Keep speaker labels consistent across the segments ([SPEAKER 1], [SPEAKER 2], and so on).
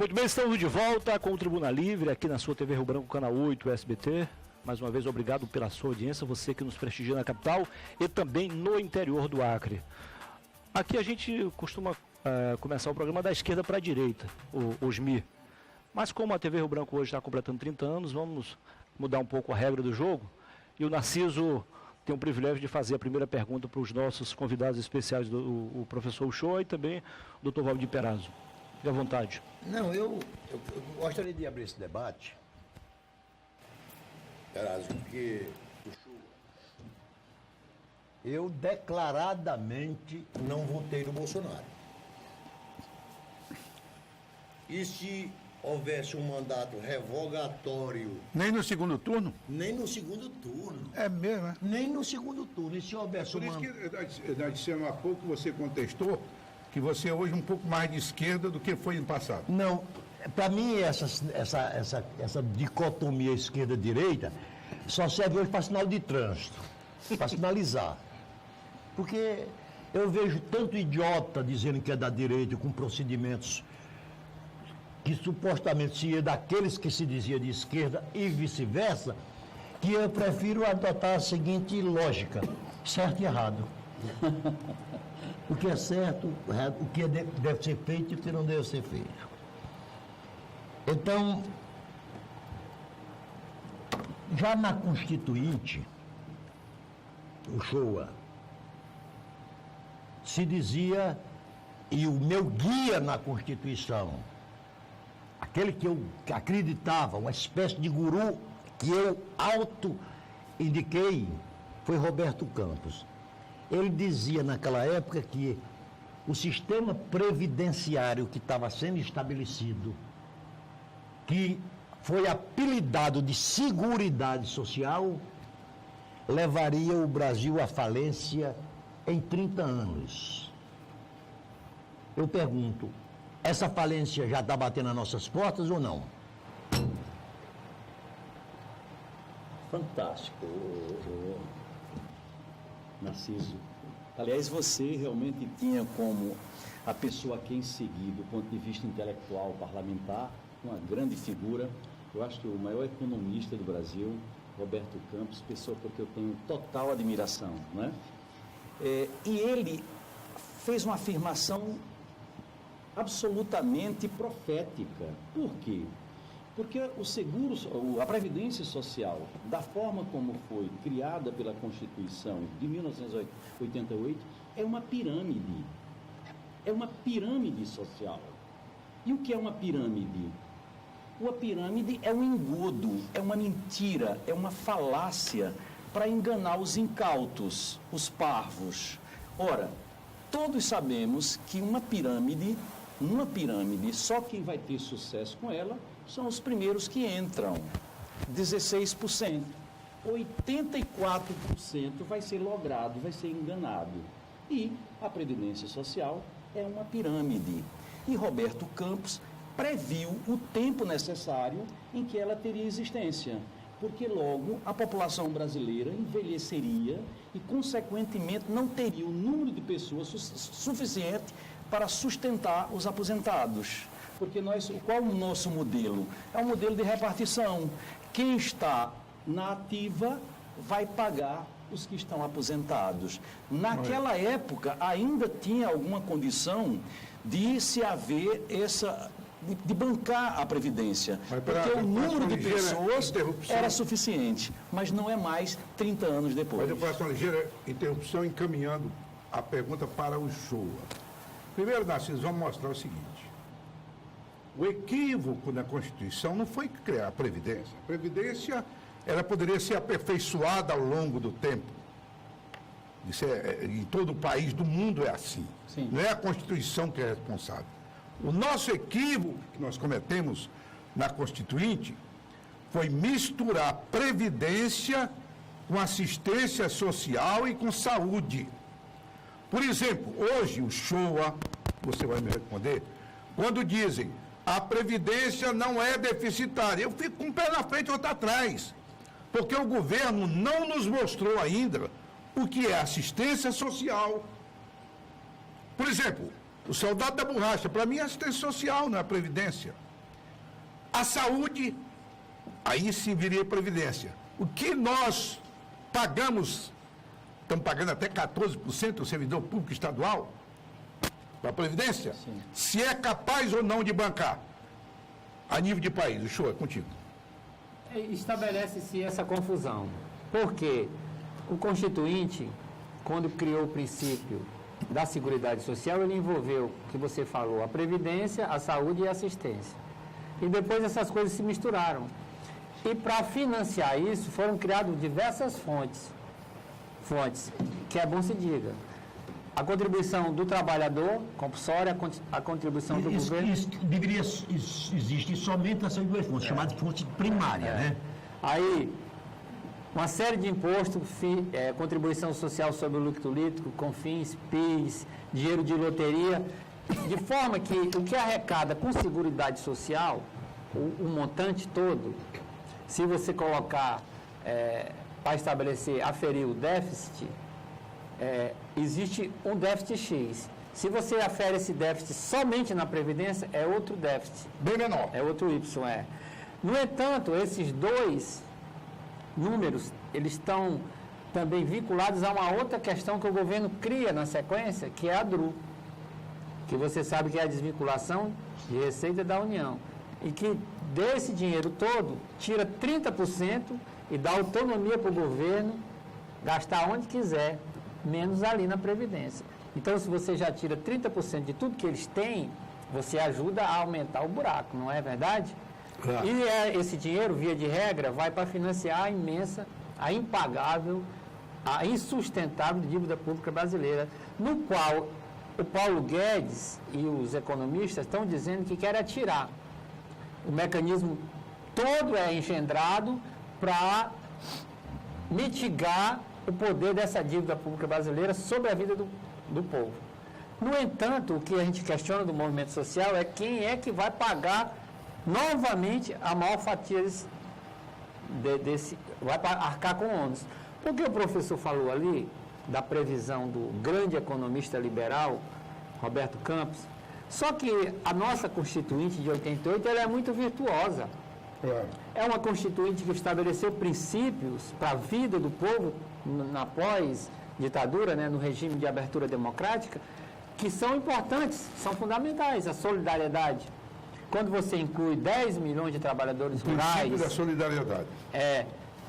[SPEAKER 1] Muito bem, estamos de volta com o Tribuna Livre, aqui na sua TV Rio Branco, canal 8, SBT. Mais uma vez, obrigado pela sua audiência, você que nos prestigia na capital e também no interior do Acre. Aqui a gente costuma começar o programa da esquerda para a direita, os MI. Mas como a TV Rio Branco hoje está completando 30 anos, vamos mudar um pouco a regra do jogo. E o Narciso tem o privilégio de fazer a primeira pergunta para os nossos convidados especiais, o professor Uchoa e também o Dr. Valdir Perazzo. Fique à vontade.
[SPEAKER 2] Não, eu gostaria de abrir esse debate, Perazzo, porque eu declaradamente não votei no Bolsonaro. E se houvesse um mandato revogatório...
[SPEAKER 3] Nem no segundo turno?
[SPEAKER 2] Nem no segundo turno.
[SPEAKER 3] É mesmo, é?
[SPEAKER 2] Nem no segundo turno. E se houvesse
[SPEAKER 3] Por isso que nós dissemos há pouco, você contestou que você é hoje um pouco mais de esquerda do que foi no passado.
[SPEAKER 2] Não, para mim essa dicotomia esquerda-direita só serve hoje para sinal de trânsito, para sinalizar. Porque eu vejo tanto idiota dizendo que é da direita com procedimentos que supostamente seria daqueles que se dizia de esquerda e vice-versa, que eu prefiro adotar a seguinte lógica, certo e errado. O que é certo, o que deve ser feito e o que não deve ser feito. Então, já na Constituinte, o Shoa, se dizia, e o meu guia na Constituição, aquele que eu acreditava, uma espécie de guru que eu auto-indiquei, foi Roberto Campos. Ele dizia naquela época que o sistema previdenciário que estava sendo estabelecido, que foi apelidado de Seguridade Social, levaria o Brasil à falência em 30 anos. Eu pergunto, essa falência já está batendo nas nossas portas ou não?
[SPEAKER 4] Fantástico, Narciso. Aliás, você realmente tinha como a pessoa a quem seguir, do ponto de vista intelectual, parlamentar, uma grande figura. Eu acho que o maior economista do Brasil, Roberto Campos, pessoa porque eu tenho total admiração, né? E ele fez uma afirmação absolutamente profética. Por quê? Porque a Previdência Social, da forma como foi criada pela Constituição de 1988, é uma pirâmide. É uma pirâmide social. E o que é uma pirâmide? Uma pirâmide é um engodo, é uma mentira, é uma falácia para enganar os incautos, os parvos. Ora, todos sabemos que uma pirâmide, só quem vai ter sucesso com ela são os primeiros que entram. 16%. 84% vai ser logrado, vai ser enganado. E a Previdência Social é uma pirâmide. E Roberto Campos previu o tempo necessário em que ela teria existência, porque logo a população brasileira envelheceria e, consequentemente, não teria o número de pessoas suficiente para sustentar os aposentados. Porque qual o nosso modelo? É um modelo de repartição. Quem está na ativa vai pagar os que estão aposentados. Naquela época, ainda tinha alguma condição de se haver de bancar a Previdência, porque o número de pessoas era suficiente, mas não é mais 30 anos depois.
[SPEAKER 3] Mas eu faço uma ligeira interrupção encaminhando a pergunta para o Shoa. Primeiro, Narciso, vamos mostrar o seguinte. O equívoco na Constituição não foi criar a Previdência. A Previdência, ela poderia ser aperfeiçoada ao longo do tempo. Isso em todo o país do mundo é assim.
[SPEAKER 4] Sim.
[SPEAKER 3] Não é a Constituição que é responsável. O nosso equívoco que nós cometemos na Constituinte foi misturar previdência com assistência social e com saúde. Por exemplo, hoje o Shoa, você vai me responder, quando dizem a previdência não é deficitária, eu fico com um pé na frente e outro atrás, porque o governo não nos mostrou ainda o que é assistência social. Por exemplo, o soldado da borracha, para mim é assistência social, não é previdência. A saúde, aí sim viria previdência. O que nós pagamos, estamos pagando até 14% o servidor público estadual para a previdência,
[SPEAKER 4] Sim.
[SPEAKER 3] se é capaz ou não de bancar a nível de país. O show é contigo.
[SPEAKER 5] Estabelece-se essa confusão, porque o Constituinte, quando criou o princípio da Seguridade Social, ele envolveu, o que você falou, a Previdência, a Saúde e a Assistência. E depois essas coisas se misturaram. E para financiar isso, foram criadas diversas fontes, que é bom se diga. A contribuição do trabalhador, compulsória, a contribuição do governo...
[SPEAKER 2] Isso deveria existir somente essas duas fontes, chamadas fontes primárias, né?
[SPEAKER 5] Aí, uma série de impostos, contribuição social sobre o lucro líquido, CONFINS, PIS, dinheiro de loteria, de forma que o que arrecada com Seguridade Social, o montante todo, se você colocar para estabelecer, aferir o déficit, existe um déficit X. Se você afere esse déficit somente na Previdência, é outro déficit.
[SPEAKER 3] Bem menor.
[SPEAKER 5] É outro Y, No entanto, esses dois números, eles estão também vinculados a uma outra questão que o governo cria na sequência, que é a DRU, que você sabe que é a desvinculação de receita da União, e que desse dinheiro todo, tira 30% e dá autonomia para o governo gastar onde quiser, menos ali na Previdência. Então, se você já tira 30% de tudo que eles têm, você ajuda a aumentar o buraco, não é verdade?
[SPEAKER 3] Claro.
[SPEAKER 5] E esse dinheiro, via de regra, vai para financiar a imensa, a impagável, a insustentável dívida pública brasileira, no qual o Paulo Guedes e os economistas estão dizendo que querem atirar. O mecanismo todo é engendrado para mitigar o poder dessa dívida pública brasileira sobre a vida do povo. No entanto, o que a gente questiona do movimento social é quem é que vai pagar novamente a maior fatia vai arcar com ônus. Porque o professor falou ali da previsão do grande economista liberal, Roberto Campos, só que a nossa Constituinte de 88 ela é muito virtuosa.
[SPEAKER 3] Claro.
[SPEAKER 5] É uma Constituinte que estabeleceu princípios para a vida do povo na pós-ditadura, no regime de abertura democrática, que são importantes, são fundamentais. A solidariedade. Quando você inclui 10 milhões de trabalhadores
[SPEAKER 3] O princípio da
[SPEAKER 5] rurais,
[SPEAKER 3] solidariedade.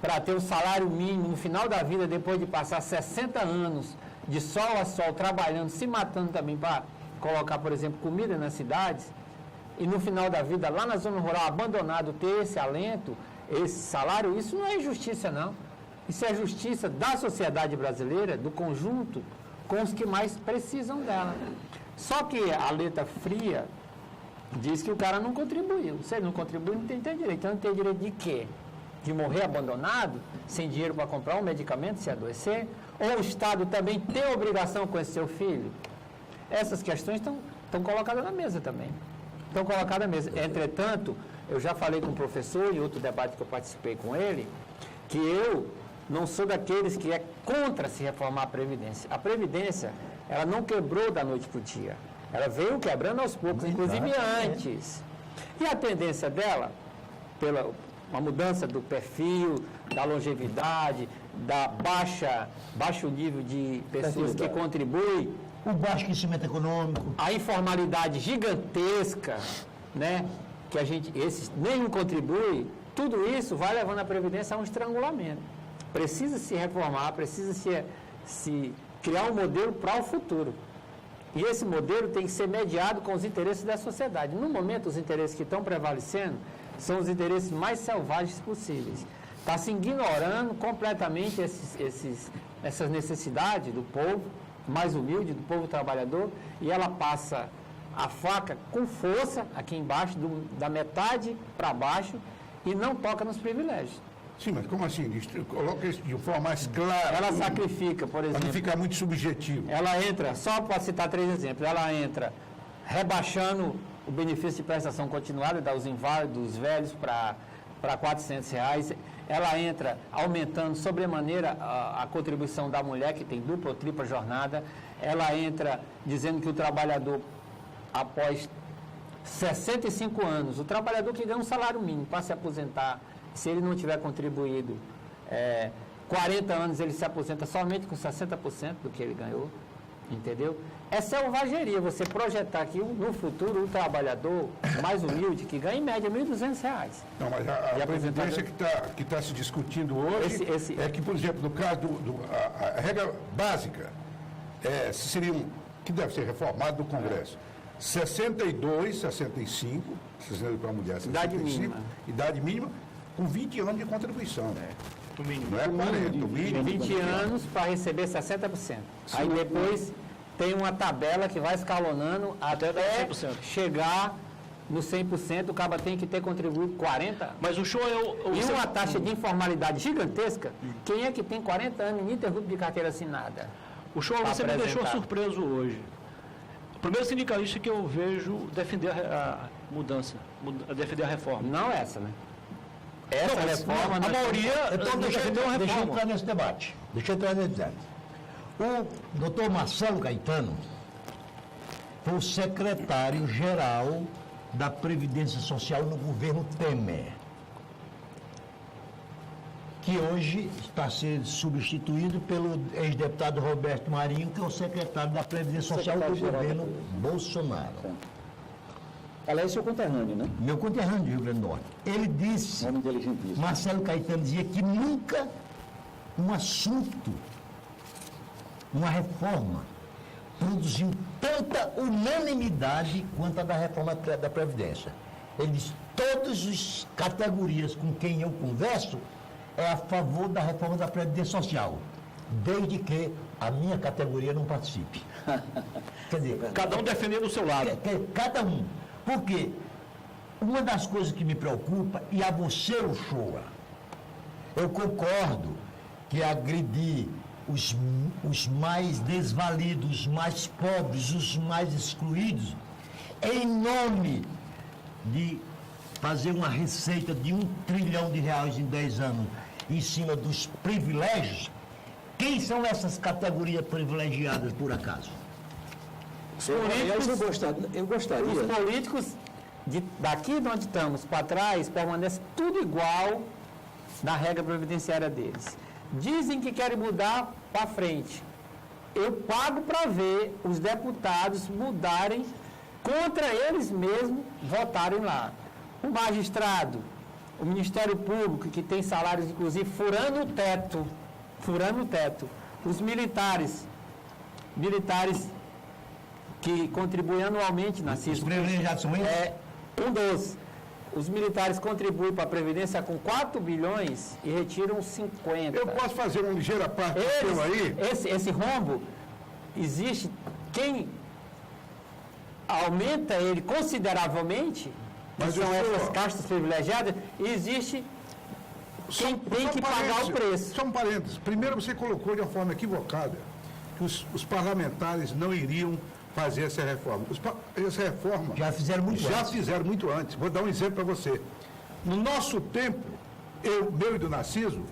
[SPEAKER 5] para ter um salário mínimo no final da vida, depois de passar 60 anos de sol a sol, trabalhando, se matando também para colocar, por exemplo, comida nas cidades, e no final da vida, lá na zona rural, abandonado, ter esse alento, esse salário, isso não é injustiça, não. Isso é justiça da sociedade brasileira, do conjunto, com os que mais precisam dela. Só que a letra fria diz que o cara não contribuiu. Se ele não contribuiu, não tem direito. Então, não tem direito de quê? De morrer abandonado, sem dinheiro para comprar um medicamento, se adoecer? Ou o Estado também tem a obrigação com esse seu filho? Essas questões estão colocadas na mesa também. Estão colocadas na mesa. Entretanto, eu já falei com o professor, em outro debate que eu participei com ele, que eu não sou daqueles que é contra se reformar a Previdência. A Previdência, ela não quebrou da noite para o dia. Ela veio quebrando aos poucos, inclusive antes. E a tendência dela, pela uma mudança do perfil, da longevidade, da baixo nível de pessoas que contribuem,
[SPEAKER 2] O baixo crescimento econômico.
[SPEAKER 5] a informalidade gigantesca, que nenhum contribui, tudo isso vai levando a Previdência a um estrangulamento. Precisa se reformar, precisa se criar um modelo para o futuro. E esse modelo tem que ser mediado com os interesses da sociedade. No momento, os interesses que estão prevalecendo são os interesses mais selvagens possíveis. Está se ignorando completamente essas necessidades do povo mais humilde, do povo trabalhador, e ela passa a faca com força aqui embaixo, da metade para baixo, e não toca nos privilégios.
[SPEAKER 3] Sim, mas como assim? Coloca isso de forma mais clara.
[SPEAKER 5] Ela sacrifica, por
[SPEAKER 3] Para
[SPEAKER 5] exemplo.
[SPEAKER 3] não ficar muito subjetivo.
[SPEAKER 5] Ela entra, só para citar 3 exemplos, ela entra rebaixando o benefício de prestação continuada, dos inválidos, dos velhos, para R$ 400. Ela entra aumentando sobremaneira a contribuição da mulher, que tem dupla ou tripla jornada. Ela entra dizendo que o trabalhador, após 65 anos. O trabalhador que ganha um salário mínimo para se aposentar, se ele não tiver contribuído 40 anos, ele se aposenta somente com 60% do que ele ganhou, entendeu? É selvageria você projetar que no futuro o trabalhador mais humilde, que ganha em média R$ 1.200.
[SPEAKER 3] Não, mas a previdência que está se discutindo hoje é que, por exemplo, no caso a regra básica que deve ser reformado do Congresso. 62, 65, 62 para a mulher, 65, idade mínima, com 20 anos de contribuição.
[SPEAKER 1] No mínimo.
[SPEAKER 3] Não é 40, o mínimo.
[SPEAKER 5] 20 anos para receber 60%. Aí depois tem uma tabela que vai escalonando até
[SPEAKER 1] 100%.
[SPEAKER 5] chegar no 100%, o cara tem que ter contribuído 40%.
[SPEAKER 1] Mas o show é
[SPEAKER 5] E uma taxa de informalidade gigantesca. Quem é que tem 40 anos ininterrupto de carteira assinada?
[SPEAKER 1] O show
[SPEAKER 5] Pra
[SPEAKER 1] você me deixou
[SPEAKER 5] apresentar.
[SPEAKER 1] surpreso hoje. O primeiro sindicalista que eu vejo defender a mudança, defender a reforma.
[SPEAKER 5] Não essa, né? Essa
[SPEAKER 1] Não, mas
[SPEAKER 5] reforma...
[SPEAKER 1] a maioria
[SPEAKER 2] Então, deixa eu
[SPEAKER 1] defendeu a
[SPEAKER 2] entrar
[SPEAKER 1] reforma.
[SPEAKER 2] nesse debate. O doutor Marcelo Caetano foi o secretário-geral da Previdência Social no governo Temer, que hoje está sendo substituído pelo ex-deputado Roberto Marinho, que é o secretário da Previdência Social do governo Bolsonaro.
[SPEAKER 4] Aliás, seu conterrâneo, né?
[SPEAKER 2] Meu conterrâneo do Rio Grande do Norte. Ele disse,
[SPEAKER 4] Homem inteligentíssimo.
[SPEAKER 2] Marcelo Caetano dizia que nunca um assunto, uma reforma, produziu tanta unanimidade quanto a da reforma da Previdência. Ele disse, todas as categorias com quem eu converso é a favor da reforma da Previdência Social, desde que a minha categoria não participe. Quer dizer,
[SPEAKER 1] Cada um defendendo o seu lado.
[SPEAKER 2] cada um. Porque uma das coisas que me preocupa, e a você, Uchoa, eu concordo que agredir os mais desvalidos, os mais pobres, os mais excluídos, em nome de fazer uma receita de R$1 trilhão em 10 anos em cima dos privilégios. Quem são essas categorias privilegiadas, por acaso?
[SPEAKER 4] Aliás, eu gostaria.
[SPEAKER 5] Os políticos daqui de onde estamos para trás permanecem tudo igual na regra previdenciária deles. Dizem que querem mudar para frente. Eu pago para ver os deputados mudarem contra eles mesmos, votarem lá. O magistrado, o Ministério Público, que tem salários, inclusive, furando o teto. Os militares que contribuem anualmente na CIS.
[SPEAKER 2] Os privilegiados são eles?
[SPEAKER 5] Um dos. Os militares contribuem para a Previdência com 4 bilhões e retiram 50.
[SPEAKER 3] Eu posso fazer uma ligeira parte do seu aí?
[SPEAKER 5] Esse rombo existe. Quem aumenta ele consideravelmente, que
[SPEAKER 3] Mas
[SPEAKER 5] são
[SPEAKER 3] o senhor-
[SPEAKER 5] essas castas privilegiadas, existe quem tem que pagar o preço.
[SPEAKER 3] Só um parênteses. Primeiro, você colocou de uma forma equivocada que os parlamentares não iriam fazer essa reforma. Essa reforma
[SPEAKER 2] Já fizeram muito
[SPEAKER 3] já
[SPEAKER 2] antes.
[SPEAKER 3] fizeram muito antes. Vou dar um exemplo para você. No nosso tempo, meu e do Narciso,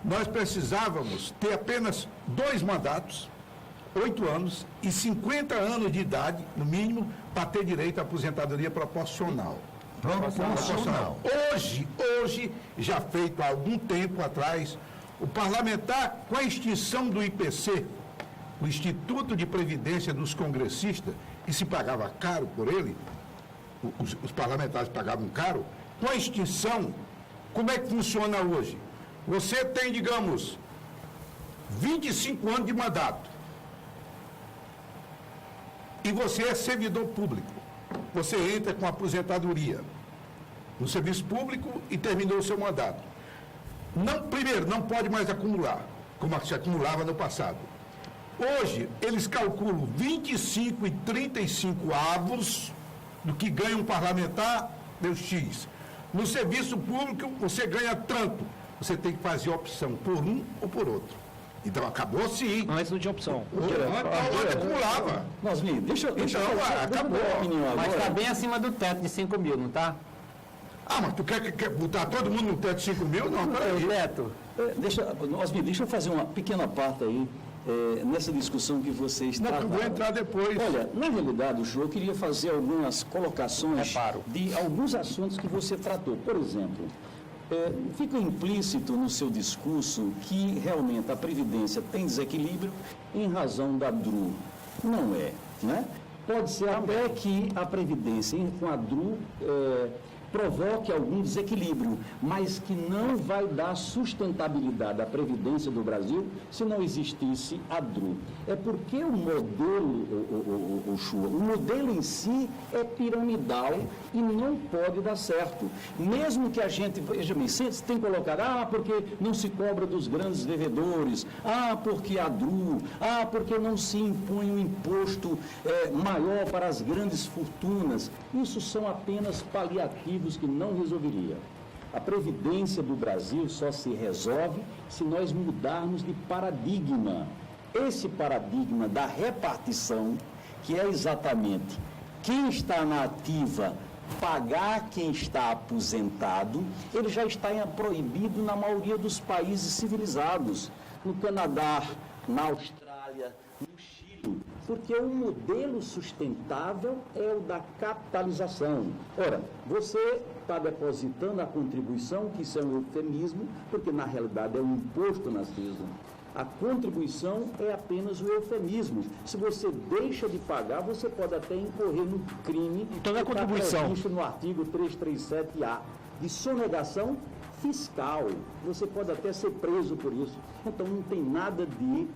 [SPEAKER 3] nós precisávamos ter apenas 2 mandatos, 8 anos e 50 anos de idade, no mínimo, para ter direito à aposentadoria proporcional.
[SPEAKER 2] Proporcional.
[SPEAKER 3] Hoje, já feito há algum tempo atrás, o parlamentar, com a extinção do IPC, o Instituto de Previdência dos Congressistas, que se pagava caro por ele, os parlamentares pagavam caro, com a extinção, como é que funciona hoje? Você tem, digamos, 25 anos de mandato. E você é servidor público. Você entra com aposentadoria no serviço público e terminou o seu mandato. Primeiro, não pode mais acumular, como se acumulava no passado. Hoje, eles calculam 25 e 35 avos do que ganha um parlamentar, deu X. No serviço público, você ganha tanto. Você tem que fazer opção por um ou por outro. Então, acabou sim.
[SPEAKER 1] Antes não tinha opção.
[SPEAKER 3] Antes acumulava.
[SPEAKER 4] Nosmin, deixa eu
[SPEAKER 3] acabou.
[SPEAKER 4] dar uma opinião
[SPEAKER 5] Mas
[SPEAKER 4] agora.
[SPEAKER 5] está bem acima do teto de 5 mil, não está?
[SPEAKER 3] Ah, mas tu quer botar todo mundo no teto de 5 mil? Não,
[SPEAKER 5] O
[SPEAKER 3] peraí.
[SPEAKER 5] teto.
[SPEAKER 4] Nosmin, deixa eu fazer uma pequena parte aí nessa discussão que vocês
[SPEAKER 3] Não,
[SPEAKER 4] travaram.
[SPEAKER 3] eu vou entrar depois.
[SPEAKER 4] Olha, na realidade, eu queria fazer algumas colocações
[SPEAKER 5] Reparo.
[SPEAKER 4] de alguns assuntos que você tratou. Por exemplo, fica implícito no seu discurso que realmente a Previdência tem desequilíbrio em razão da DRU. Não é, né? Pode ser até que a Previdência com a DRU provoque algum desequilíbrio, mas que não vai dar sustentabilidade à Previdência do Brasil se não existisse a DRU. É porque o modelo, o modelo em si é piramidal e não pode dar certo. Mesmo que a gente, veja bem, você tem que colocar, porque não se cobra dos grandes devedores, porque a DRU, porque não se impõe um imposto maior para as grandes fortunas. Isso são apenas paliativos que não resolveria. A Previdência do Brasil só se resolve se nós mudarmos de paradigma. Esse paradigma da repartição, que é exatamente quem está na ativa pagar quem está aposentado, ele já está proibido na maioria dos países civilizados. No Canadá, na Austrália, no Chile, porque o modelo sustentável é o da capitalização. Ora, você está depositando a contribuição, que isso é um eufemismo, porque na realidade é um imposto nascido. A contribuição é apenas o eufemismo. Se você deixa de pagar, você pode até incorrer no crime.
[SPEAKER 1] Então não é contribuição.
[SPEAKER 4] Que está previsto no artigo 337-A, de sonegação fiscal. Você pode até ser preso por isso. Então não tem nada de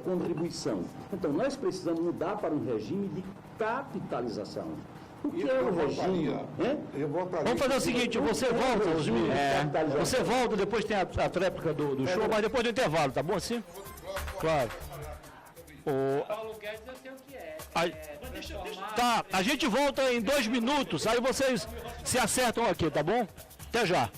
[SPEAKER 4] contribuição. Então nós precisamos mudar para um regime de capitalização. O que é o regime?
[SPEAKER 1] Vamos fazer o seguinte, você volta, Osmir. Você volta, depois tem a tréplica do show, mas depois do intervalo, tá bom assim? Claro.
[SPEAKER 5] Paulo Guedes eu sei o que é.
[SPEAKER 1] Tá, a gente volta em 2 minutos, aí vocês se acertam aqui, tá bom? Até já.